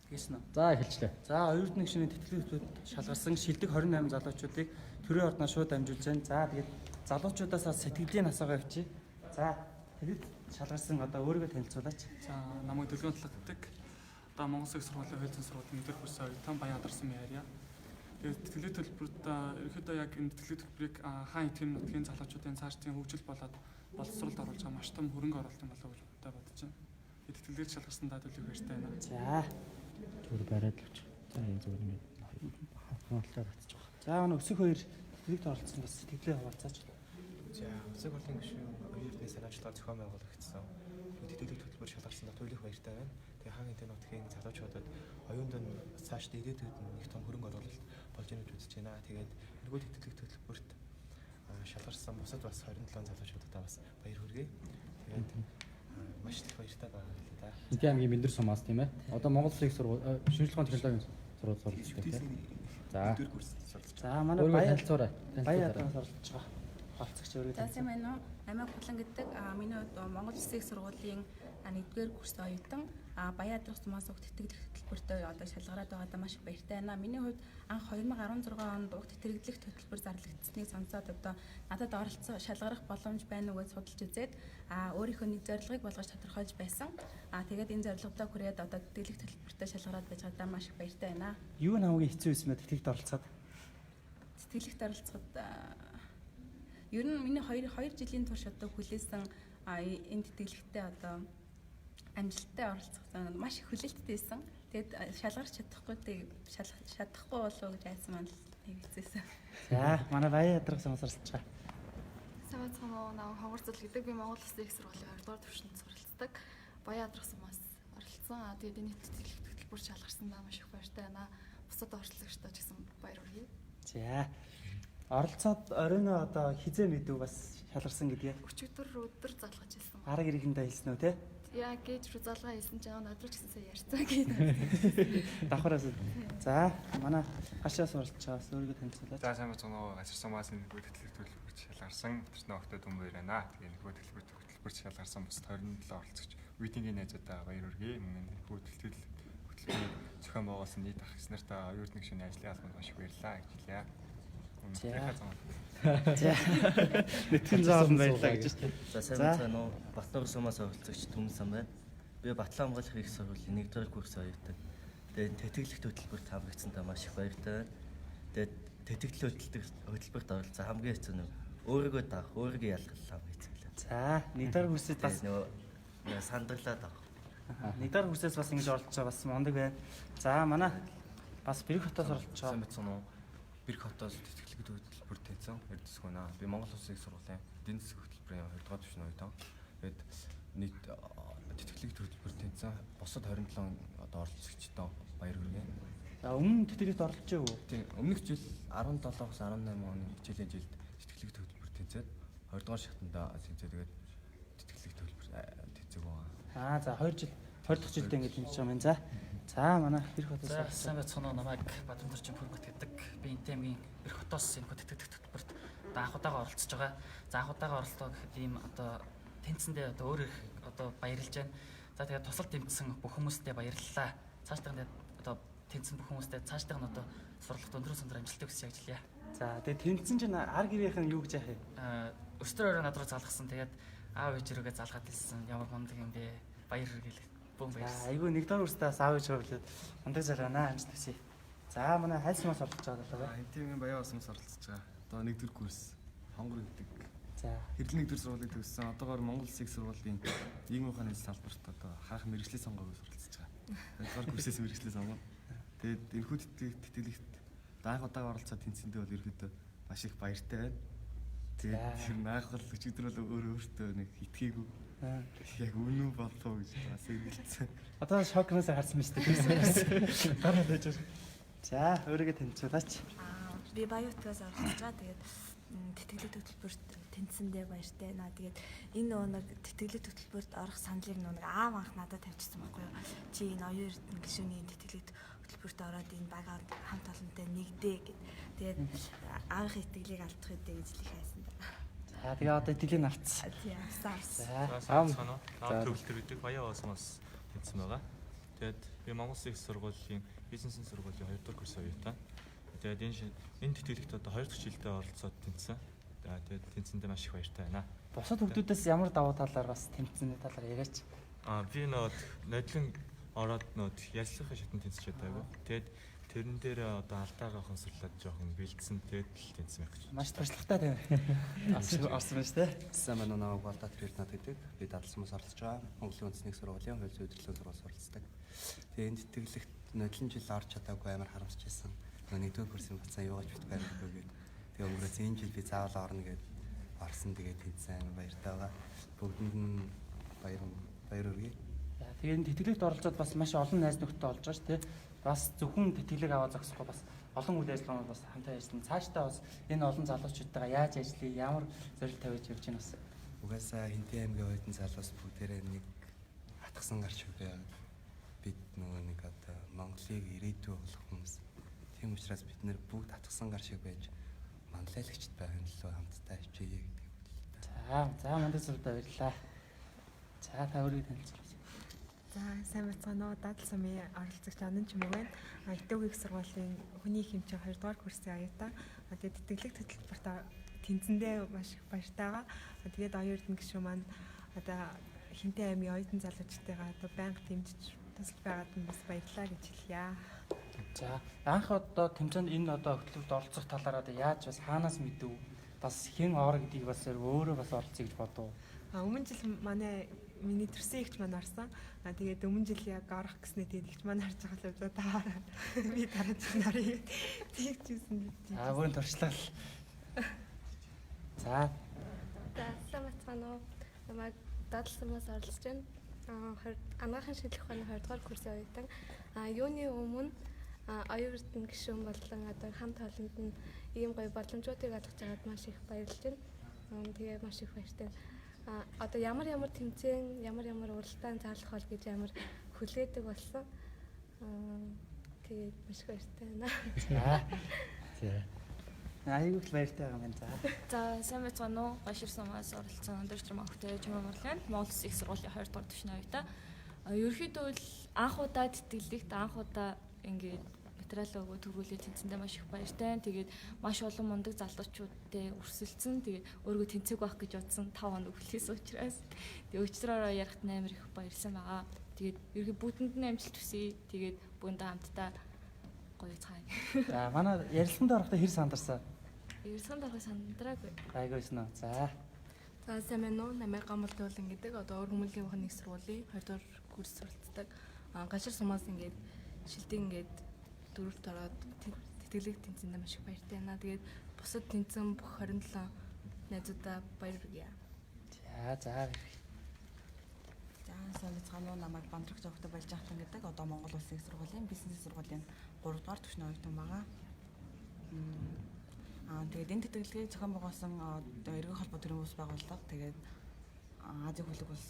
Тэгсэн үү. За эхэлчлээ. За оюутны гишүүний тэтгэлгүүд шалгарсан шилдэг 28 залуучуудыг төрийн ордноо шууд дамжуулж байна. За тэгээд залуучуудаас сэтгэлийн асуугаа авчи. За тэгээд шалгарсан одоо өөрийгөө танилцуулаач. За намайг Дөлгөөн талхдаг. Одоо Монгол Улсын сургуулийн хуулийн сургуулийн нэгдүгээр курсын оюутан Баян Адарсан Яриа. Тэгээд тэтгэлэг төлбөрт ерөөдөө яг энэ тэтгэлэг төлбөрийг хаан итгэн нутгийн залуучуудын цаашдын хөгжил болоод боловсролд оруулж байгаа маш том хөрөнгө оруулалт юм болов уу гэж бодож байна. Тэгээд тэтгэлэг шалгарсан даад үлийг баяртай байна. За Зүгээр бариад л өч. За энэ зүгээр ингэ хавталтаар батж байгаа. за өнөө өсөх хоёр тэтгэлэгт оролцсон бас сэтгэлээ хуваалцаач. За Улсын хурлын гишүүн оюутны санаачлалаар зохион байгуулагдсан тэтгэлэг төлбөр шалгарсанд туйлах баяртай байна. Тэгээ хаан эдийн нутгийн залуучуудад оюунд нь цааш ирээдүйд нэг том хөрөнгө оруулалт болж ийнэ гэж үзэж байна. Тэгээд энэгүй тэтгэлэг төлбөрт шалгарсан бусад бас 27 залуучуудаа бас баяр хүргэе. Тэгээд маш их баяртай байгаа л да. Энтэй аймгийн Бэндэр сумаас тийм ээ. Одоо Монгол Улсын шинжилгээний технологийн сургууль суралцж байна. За. Дөрөв курс суралцж За манай Өөрийгөө Баян танилцуулаа. Баян оролцож байгаа. Болцогч өөрийгөө За сайн байна уу? Намайг Хулан гэдэг. Миний хувьд Монгол Улсын сургуулийн 1-р курсын оюутан. Баян Адрах сумаас уг тэтгэлэг төлбөртөө одоо шалгараад байгаадаа маш их баяртай байна. Миний хувьд анх 2016 онд уг тэтгэлэг төлбөр зарлагдсаныг сонсоод одоо надад оролцсон шалгарах боломж байна уу гэж судалж үзээд өөрийнхөө нэг зорилгыг болгож тодорхойлж байсан. Тэгээд энэ зорилгодоо хүрээд одоо тэтгэлэг төлбөртөө шалгараад байж байгаадаа маш их баяртай байна. юу намайг хэцүү юм бэ тэтгэлэгт оролцоод? Тэтгэлэгт оролцоход ер нь миний 2 жилийн турш одоо хүлээсэн энэ тэтгэлэгтээ одоо амжилттай оролцсон маш их хүлээлттэйсэн. Тэгээд шалгарч чадахгүй болов уу гэж айсан маань нэгцээсэн. За манай Баян Адрах сумаас оролцож байгаа. Сайн байна уу? Намайг Хонгорцол гэдэг. Би Монгол Улсын их сургуулийн 2-р төвшөнд суралцдаг. Баян Адрах сумаас оролцсон. Тэгээд энэ тэтгэлэг төлбөр шалгарсандаа маш их баяртай байна. Бусад оролцогчдоо ч гэсэн баяр хүргэе. За оролцоод оройноо одоо хизээ мэдв бас шалгарсан гэдгээ. Өчигдөр залгаж ирсэн. Арга ирэхэндээ хэлсэн үү те? Яа гэж залгаа хэлсэн чинь надруу ч гэсэн сая ярьцгаа гэдэг. Давхараас. За манай хашаас оролцож байгаа өөрийгөө танилцуулаач. За сайн байна уу? Асар сумаас нэггүй тэтгэлэг төлбөрт шалгарсан Батэрнаа охтод хүмүүс байна. Тэгээ нэггүй төлбөрт шалгарсан бусад 27 оролцогч үеийнгийн найзуудаа баяр хүргэе. Мөн нэггүй хөтөлбөрийн зохион байгуулсан нийт ах хэс нартаа оюутны гишүүний ажлын албанд маш их баярлалаа гэж хэлье. За нэтгэн заавал баярлалаа гэж. За сайн байна уу? Батнуур сумаас оролцогч Түмэн сан байна. Би Батлан хамгаалах их сургуулийн 1-р курсын оюутан. Тэгээд тэтгэлэг төлбөрт хамрагдсандаа маш их баяртай байна. Тэгээд тэтгэлэг хөтөлбөрт оролцсон хамгийн хэцүү нь өөрийгөө даах, өөрийгөө ялгах хамгийн хэцүү лээ. За 1-р курсэд бас нөгөө сандралаад авах. 1-р курсээс бас ингэж оролцож байгаа бас мундаг байна. За манай бас Бэрх хотоос оролцож Сайн байгаа. байна уу? Бэрх хотоос тэтгэлэг төлбөр тэнцэн эрдэс гүнаа. Би Монгол Улсын их сургуулийн эдийн засгийн хөтөлбөрийн 2-р төвшин оюутан. Тэгээд нийт тэтгэлэг төлбөр тэнцэн бусад 27 одоо оролцогчдоо баяр хүргэе. За өмнө тэтгэлэгт оролцож байгаа уу? Тийм өмнөх жил 17-аас 18 оны хичээлийн жилд тэтгэлэг төлбөр тэнцээд 2-р шатанда тэнцээ тэгээд тэтгэлэг төлбөр тэнцээг байгаа. За 2 жил 20 дахь жилдээ ингэж тэмцэж байгаа юм байна. За манай Бэрх хотоос За сайн байцгаана уу? Намайг Бадамжирчин Пүргөт гэдэг. Би энтэй аймгийн Бэрх хотоос энэ тэтгэлэг төлбөрт одоо анх удаага оролцож байгаа. За анх удаага оролцоо гэхэд ийм одоо тэнцэндээ одоо өөр их одоо баярлж байна. За тэгээд тусал тэмцсэн бүх хүмүүстээ баярлалаа. Цаашдаа одоо тэнцсэн бүх хүмүүстээ цаашдаа нь одоо сурлагт өндөр сандраа амжилттай хүсье гэж хэлье. За тэгээд тэнцэн чинь ар гэрийнхэн юу гэж яах юм? Өстөр орой над руу залгасан. Тэгээд аав ээж рүүгээ залгаад хэлсэн. Ямар мундаг юм бэ? Баяр хүргэлээ. Бүүн баярлалаа. Айгүй 1-р курстаас аав ээж хөвлөд мундаг залгаанаа амжилт хүсье. За манай Хайс сумаас оролцож байгаа даа. Энтийн Баян сумаас оролцож байгаа. Одоо 1-р курс Хонгор гэдэг. За Хэрлэн 1-р сургуулийг төгссөн. Одоогоор Монгол Улсын их сургуулийн нийгмийн ухааны салбарт одоо хаах мэргэжлийн сонгоог суралцж байгаа. 2-р курсээс мэргэжлийн сонгоо. Тэгээд энэхүү тэтгэлэгт даах удаага оролцоод тэнцэндээ бол ерөөдөө маш их баяртай байна. Тэгээд тэр наах бол өчигдөр бол өөртөө нэг итгээгүй. Яг үнэн болов гэж бас эргэлцсэн. одоо шокнаас харсан мэт тийм. Гараад байж байна. За өөрийгөө танилцуулаач. Би Баяутгаас оролцож байгаа. Тэгээд тэтгэлэг төлбөрт тэнцсэндээ баяртай байна. Тэгээд энэ нэг тэтгэлэг төлбөрт орох саналыг нэг аав анх надад тавьчихсан байхгүй юу? Чи энэ оюутны гишүүний тэтгэлэг төлбөрт ороод энэ бага хамт олонтой нэгдээ гэд. Тэгээд аавын итгэлийг алдах үедээ гэж л их хайсан. За тэгээ одоо итгэлийн авцсан. Тийм авсан. За сайн байна уу? Төвлөлтөр гэдэг Баян сумаас тэнцсэн байгаа. Тэгээд би Монгол Улсын их сургуулийн бизнесийн сургуулийн 2 дахь курс оюутан. Тэгээд энэ тэтгэлэгт одоо 2 дахь жилдээ оролцоод тэнцсэн. Тэгээд тэнцэндээ маш их баяртай байна. Бусад хүмүүсээс ямар давуу талаар бас тэмцэний талаар яриач. Би нодлон ороод ярилцлагын шатнд тэнцэж байгаагүй. Тэгээд тэрэн дээр одоо алдаагаа консултаад жоохон бэлдсэн тэгээд л тэнцсэн байх гэж. Маш туршлагатай тийм. Орсон байна шүү дээ. Сайн байна уу намайг Балдат Фердинанд гэдэг. Би дадлсан мас оролцож байгаа. Монголын үндэсний сургуулийн хууль зүйн удирдлагын сургуульд оролцдог. Тэгээд энэ тэтгэлэгт нодлон жил орж чадаагүй амар харамсаж байсан. Нэгдүгээр курсын бацаа юу гэж битгүй байхгүй гэдэг. Тэгээд өнгөрөөс энэ жил би заавал орно гэдэг орсон. Тэгээд тэнцсэн баяртай байгаа. Бүгдэнд нь баяр хүргэе. Тэгээд энэ тэтгэлэгт оролцоод бас маш олон найз нөхдөд олж байгаа шүү дээ. Бас зөвхөн тэтгэлэг аваад зогсохгүй бас олон үйл ажиллагаанд бас хамтаа ажилласан. Цаашдаа бас энэ олон залуучуудтайгаа яаж ажиллая, ямар зорилт тавьж явж байна бас. Угаасаа Хинтээ аймгийн оюутан залуус бүгдээрээ нэг атгсан гарч байгаа. Бид нөгөө нэг одоо Монголыг ирээдүй болох хүмүүс. Тийм учраас бид нэр бүгд атгсан гар шиг байж манлайлагчд байгаа юм лөө хамтдаа хичээе гэдэг. За мандат зүрдээ баярлаа. За та өөрийг танилцуулъя. За сайн бацгаана уу. Дадал сумын оролцогч Анан ч юм уу байна. Итөгийн их сургуулийн хүний хэмжээ 2 дугаар курсын оюутан. Тэгээд тэтгэлэг хөтөлбөрт тэнцэндээ маш их баяртай байгаа. Тэгээд оюун эрдэнэ гишүүн маань одоо Хинтээ аймгийн оюутан залуучтайгаа одоо байнга тэмцэж тусалж байгаад нь бас баярлалаа гэж хэлье. За анх одоо тэмцээнд энэ одоо хөтөлбөрт оролцох талаараа яаж бас хаанаас мэдв? Бас хэн оор гэдгийг бас өөрөө бас оролцъё гэж бодов. Өмнө жил манай миний төрсөн ихч маань орсон. Тэгээд өмнө жил яг орох гэснээр тэгээд ихч маань харж байгаа л удаа би дараа жил нарыг тэгчихсэн. Бүрэн туршлага. За. сайн бацгаана уу. Намайг Дадал сумаас оролцож байна. Анагаахын шинжлэх ухааны 2 дугаар курсын оюутан. Юуны өмнө оюун эрдэнэ гишүүн болон одоо хамт олонд нь ийм гоё боломжуудыг олгож байгаад маш их баярлж байна. Тэгээ маш их баяртай. Одоо ямар тэмцээн, ямар уралдаан заалах бол гэж амар хүлээдэг болсон. Тэгээд маш их баяртай байна. За. Аягүй их баяртай байгаа юм байна. За сайн бацгаана уу. Башир сумаас оролцсон өндөрчөр мөнхтэй Жимэн Морлын Монгол Улсын их сургуулийн 2 дугаар түвшний оюутан. Ерөнхийдөө л анх удаа тэтгэлэгт анх удаа ингээд материал өгөө төрүүлээ тэнцэндээ маш их баяртай. Тэгээд маш олон мундаг залуучуудтай өрсөлдсөн. Тэгээд өөрийгөө тэнцэг байх гэж бодсон 5 хоног хүлээс учраас тэгээд өчрөөрөө ярахт амар их баярсан байгаа. Тэгээд ерөнхий бүтэнд нь амжилт хүсье. Тэгээд бүхэндээ хамтдаа гоё цаана. За манай ярилцлаганд орохдоо хэр сандарсан? Ярилцлаганд орох сандраагүй. Гайгүйсэн үү. За. За сайн байна уу? Намайг Гамбал Дуулан гэдэг. Одоо өр хүмүүнлэгийн ухааны сургуулийн 2 дугаар курс суралцдаг. Гашир сумаас ингээд шилдэг ингээд дөрөвт ороод тэтгэлэг тэнцэндээ маш их баяртай байна. Тэгээд бусад тэнцэн бүх 27 найзуудаа баяр хүргэе. За. сайн бацгаана уу. Намайг Бандраг зовхтой болж ахлан гэдэг. Одоо Монгол Улсын их сургуулийн бизнесийн сургуулийн 3 дугаар түвшний оюутан байгаа. Тэгээд энэ тэтгэлгийг зохион байгуулсан эргэх холбоо төрийн ус байгууллага. Тэгээд Азийн хөлөг улс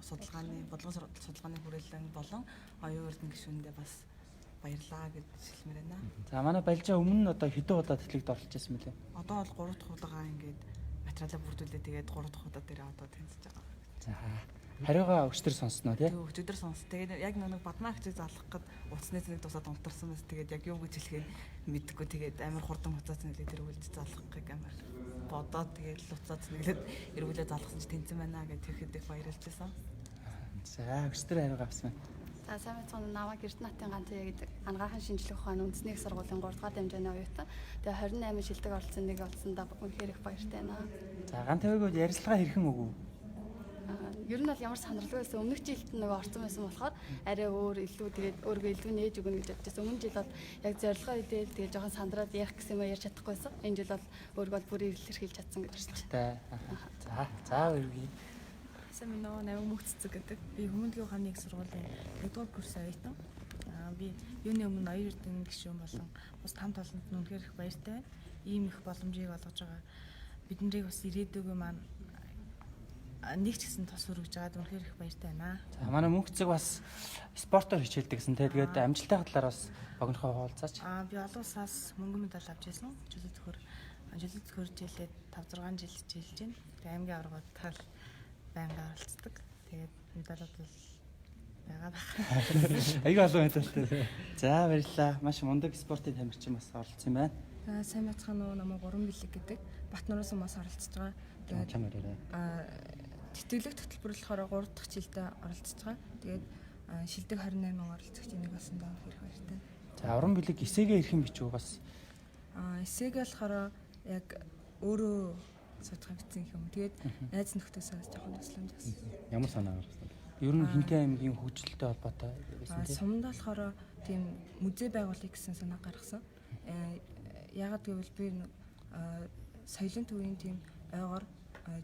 судалгааны бодлогын судалгааны хүрээлэн болон оюун эрдэнэ гишүүндээ бас баярлаа гэж хэлмээр байна. За манай Балжаа өмнө нь одоо хэдэн удаа тэтгэлэгт оролцож байсан мөлий? Одоо бол 3 дахь удаагаа ингээд материалаа бүрдүүлээ. Тэгээд 3 дахь удаа дээр одоо тэнцэж байгаа. За. Хариугаа өчтөр сонсноо тий? Өчтөр сонс. Тэгээд яг нэг бадмаа хчиг залах гэд утасны зэнийг тусаад унтарсан бас тэгээд яг юу гэж хэлэхээ мэдгүй тэгээд амар хурдан уцаац нэглээ тэргүүлж залахыг амар бодоод тэгээд л уцаац нэглээд эргүүлээ залгасан чи тэнцэн байна гэж тэгэхэд их баярлж байсан. За өчтөр хариугаа авсан. За сайн бацгаана уу. Намайг Эрдэнэтийн ганцаа гэдэг анагаахын шинжлэх ухааны үндэсний их сургуулийн 3 дугаар дамжааны оюутан. Тэгээ 28 шилдэг оролцсон нэг олцсондоо үнэхээр их баяртай байна. За ган тавиг ярилцлага хэрхэн өгөө? Ер нь бол ямар сандралгүй байсан. Өмнөх жилд нөгөө орсон байсан болохоор арай өөр илүү тэгээд өөргөө илүү нээж өгнө гэж бодчихсон. Өмнө жил бол яг зорилгоо идэл тэгээд жоохон сандраад ярих гэсэн юм ярьж чадахгүйсэн. Энэ жил бол өөргөө бол бүрээр илэрхийлж чадсан гэж бодчих. За үргэлж. Сайн минь намайг Мөнх Цэцэг гэдэг. Би хүмүүнлэгийн ухааны их сургуулийн 2 дугаар курс оюутан. Би юуны өмнө оюун эрдэнэ гишүүн болон бус хамт олонд нь үнэхээр их баяртай байна. Ийм их боломжийг олгож байгаа биднийг бас ирээдүйн маань нэг ч гэсэн тус хүргэж байгаад үнэхээр их баяртай байна. За манай Мөнх Цэцэг бас спортоор хичээлдэг гэсэн. Тэгээд амжилттай талаар бас богинохоо хуваалцаач. Би олон улсаас мөнгөн медаль авч ирсэн. Жилийн төхөр жилээ 5-6 жил хичээлж байна. Тэгээ аймгийн аваргууд тал байнга оролцдог. Тэгээд медалууд бол байгаа байх. Аягүй олон мэдээлэлтэй. За баярлалаа. Маш мундаг спортын тамирчин бас оролцсон юм байна. За сайн бацхан уу, намайг Уран Бэлэг гэдэг Батнуураас хүмүүс оролцож байгаа. Тэгээд тэтгэлэг хөтөлбөр болохоор 3 дахь жилдээ оролцож байгаа. Тэгээд шилдэг 28 оролцогч энийг болсон даа хэрэг баяртай. За Уран Бэлэг эсээгээ ирэх юм бич үү бас? Эсээгээ болохоор яг өөрөө судалгаа бичсэн юм. Тэгээд найз нөхдөсөө жоохон тусланд бас. Ямар санаа гаргасан? Ер нь Хинтээ аймгийн хөгжилтэй холбоотой байсан тийм. Сумд болохоор тийм музей байгуулъя гэсэн санаа гаргасан. Яагаад гэвэл би соёлын төвийн тийм ойгоор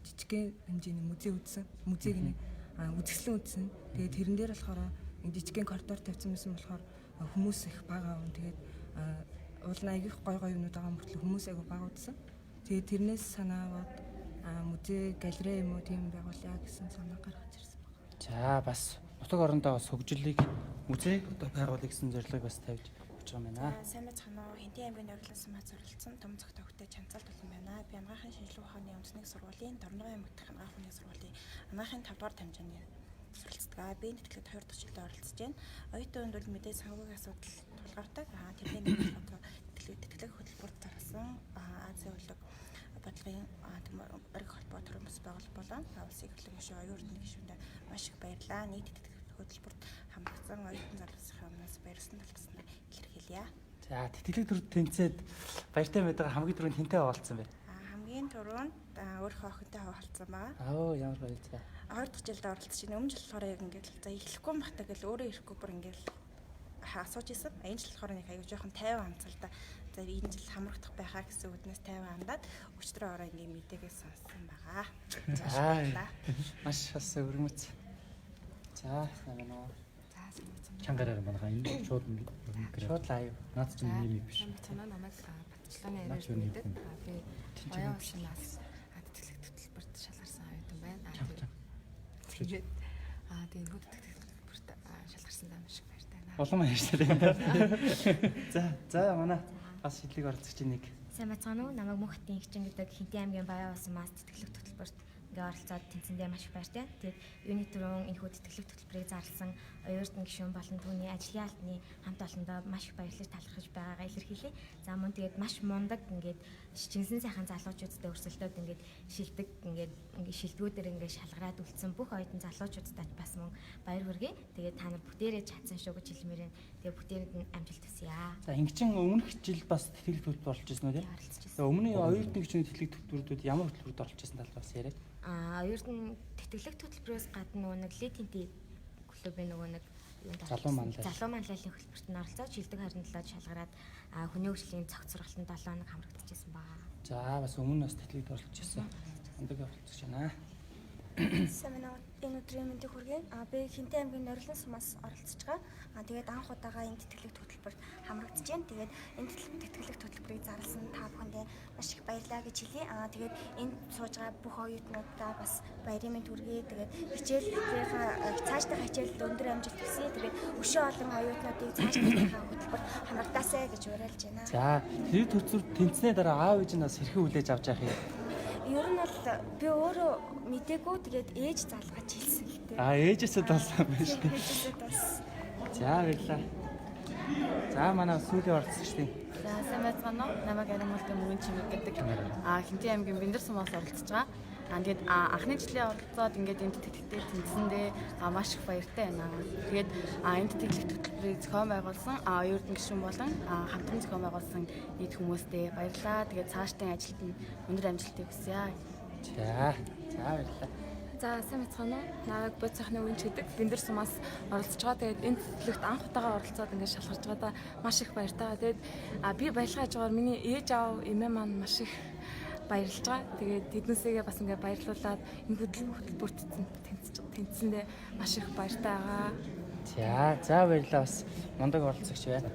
жижигхэн хэмжээний музей үзсэн. Музейг нэг үзэсгэлэн үзсэн. Тэгээд тэрэн дээр болохоор жижигхэн коридор тавьсан байсан болохоор хүмүүс их бага аван тэгээд уулна аяг гой гой юмнууд байгаа мөртлөө хүмүүс аяг бага үзсэн. Тэгээд тэрнээс санаа аваад музей, галерей юм уу тийм байгуулъя гэсэн санаа гаргаж ирсэн байна. За бас нутаг орондоо бас хөгжлийг музей одоо байгуулъя гэсэн зорилгыг бас тавьж явж байгаа юм байна. Сайн бацхан уу, Хинтээ аймгийн оролцсон маа зорилцсон том цогтой хөлтэй чанцалт болсон байна. Би Амгаахын шинжилгээ ухааны үндэсний сургуулийн Дорногын аймагт Амгаах ухааны сургуулийн Амгаахын 5 дугаар тамжааны суралцдаг. Би энэ тэтгэлд 2 дахь жилдээ оролцож байна. Оюутан өндөл мэдээ санхүүгийн асуудал тулгардаг. Тэрний нэг одоо тэтгэлэг хөтөлбөрт зарласан Азийн улаг бодлогын эрх холбоо төрөмс байгуулах болон улсын эхлэн гишүүн оюутны гишүүндээ маш их баярлалаа. Нийт тэтгэлэг хөтөлбөрт хамрагдсан оюутан залуусхийн өмнөөс баярлсан талбарснаа илэрхийлье. За тэтгэлэг төрөнд тэнцээд баяртай байдаг хамгийн түрүүнд хинтээ хаваалцсан бэ? Хамгийн түрүүнд өөрөө охинтой хаваалцсан байгаа. Ямар баяр за. 2 дахь жилдээ оролцож байна. Өмнө жил болохоор яг ингээл за эхлэхгүй юм бата гэл өөрөө ирэхгүй бүр ингээл асууж исэн. Энэ жил болохоор нэг аягүй жоохон 50 амцалда. За энэ жил хамрагдах байхаа гэсэн үднээс 50 андаад өчтөрөө ороо ингээм мэдээгээ сонссон байгаа. За маш бас өргөмөц. За сайн уу. Чангараар манайхаа энэ шууд лайв. Наад чинь юм биш. Танаа намайг батлагын яриад мэдээд би оюун уушнаас тэтгэлэг хөтөлбөрт шалгарсан оюутан байна. Тэгээд тэгээд хөтөлбөрт шалгарсан даа маш их баяртай байна. Улам баяртай. За манай бас шидлэг оролцогч нэг. Сайн бацхан уу, намайг Мөнхтэн Игчин гэдэг Хинтээ аймгийн Баян улсын мас тэтгэлэг хөтөлбөрт оролцоод тэнцэндээ маш их баяртай. Тэгээд юуны төрөн энэ хүү тэтгэлэг хөтөлбөрийг зарласан оюутан гишүүн болон түүний ажлын албаны хамт олондоо маш их баярлаж талархаж байгаагаа илэрхийлье. За мөн тэгээд маш мундаг ингээд шинсэн сайхан залуучуудтай өрсөлдөөд ингээд шилдэг ингээд шилдэгүүдээр ингээд шалгараад үлдсэн бүх оюутан залуучуудад бас мөн баяр хүргэе. Тэгээд та нар бүтээрээ чадсан шүү гэж хэлмээр байна. Тэгээд бүтээрэд нь амжилт хүсье. За Ингийн өмнөх жил бас тэтгэлэг хөтөлбөр оролцож байсан үү тийм? Өмнө нь оюутан гишүүн тэтгэлэг хөтөлбөрүүд ямар хөтөлбөрөд оролцож байсан талаас яриа. Оюутан тэтгэлэг хөтөлбөрөөс гадна нэг литинти клубын нэг залуу манлайлалын хөтөлбөрт нь оролцоод шилдэг 27-д шалгараад хүний хөгжлийн цогц сургалтанд 7 хоног хамрагдчихсан байна. За бас өмнө бас тэтгэлэгт оролцож байсан. Ондог оролцож байна. Сайн байна. Энэ өдрийн мэндийг хүргэе. Би Хинтээ аймгийн Норилын сумаас оролцож байгаа. Тэгээд анх удаага энэ тэтгэлэгт хөтөлбөрт хамрагдаж байна. Тэгээд энэ тэтгэлэгт хөтөлбөрийг зарласан та бүхэндээ маш их баярлалаа гэж хэлье. Тэгээд энд сууж байгаа бүх оюутнуудаа бас баярын мэнд хүргэе. Тэгээд хичээлийнхаа цаашдаа хичээлд өндөр амжилт хүсье. Тэгээд өшөө олон оюутнуудыг цаашдаа хөтөлбөрт хамрагдаасай гэж уриалж байна. За тэр төцөөр тэнцнээ дараа аав ээж нь бас хэрхэн хүлээж авч явах юм? Ер нь бол би өөрөө мдээгүй тэгээд ээж залгаж хэлсэн л дээ. Ээжээсээ болсон юм байна шүү. За баярлалаа. За манай сүүлийн оролцогчдын. За сайн байцгаана уу? Намайг Аримултай Мөрөн Чимэг гэдэг Хинтээ аймгийн Бэндэр сумаас оролцож байгаа. Тэгээд анхны жилийн оролцоод ингээд энэ тэтгэлэгтээ тэнцсэндээ маш их баяртай байна. Тэгээд энэ тэтгэлэгт хөтөлбөрийг зохион байгуулсан оюутан гишүүн болон хамтран зохион байгуулсан нийт хүмүүстээ баярлалаа. Тэгээд цаашдын ажилд нь өндөр амжилтыг хүсье. За баярлалаа. За сайн бацхан уу? Намайг Боцохны Үнч гэдэг Бэндэр сумаас оролцож байгаа. Тэгээд энэ тэтгэлэгт анх удаага оролцоод ингээд шалгарч байгаадаа маш их баяртай. Тэгээд би баярлаж байгаагаар миний ээж аав эмээ маань маш их баярлж байгаа. Тэгээд тэднээсээ бас ингээд баярлуулад энэ хөтөлбөрт тэнцсэндээ маш их баяртай байгаа. За баярлалаа бас мундаг оролцогч байна.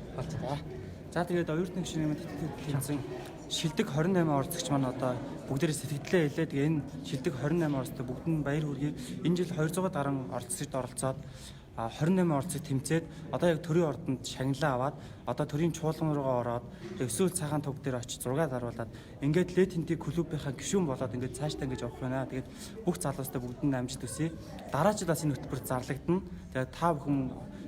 За тэгээд оюутны гишүүний тэнцсэн шилдэг 28 оролцогч маань одоо бүгдээрээ сэтгэлдээ хэлээ. Тэгээ энэ шилдэг 28 оролцогч бүгд нь баяр хүргэе. Энэ жил 200 гаруй оролцогчд оролцоод 28 орцыг тэмцээд одоо яг төрийн ордонд шагналаа аваад одоо төрийн чуулган руугаа ороод эсвэл цагаан туг дээр очиж зураг даруулаад ингээд Летинтийн клубийнхаа гишүүн болоод ингээд цаашдаа ингэж явах байна. Тэгээд бүх залуустай бүгдэнд амжилт хүсье. Дараач удаас энэ хөтөлбөр зарлагдана. Тэгээд та бүхэн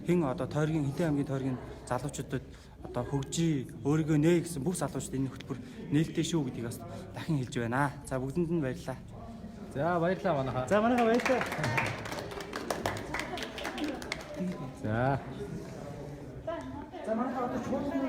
хэн одоо тойргийн Хинтээ аймгийн тойргийн залуучуудад одоо хөгжий өөрийгөө нээ гэсэн бүх залуучууд энэ хөтөлбөр нээлттэй шүү гэдгийг бас дахин хэлж байна. За бүгдэнд нь баярлалаа. За баярлалаа манайхаа. За манайхаа баярлалаа. За. За манайхаа одоо чуулган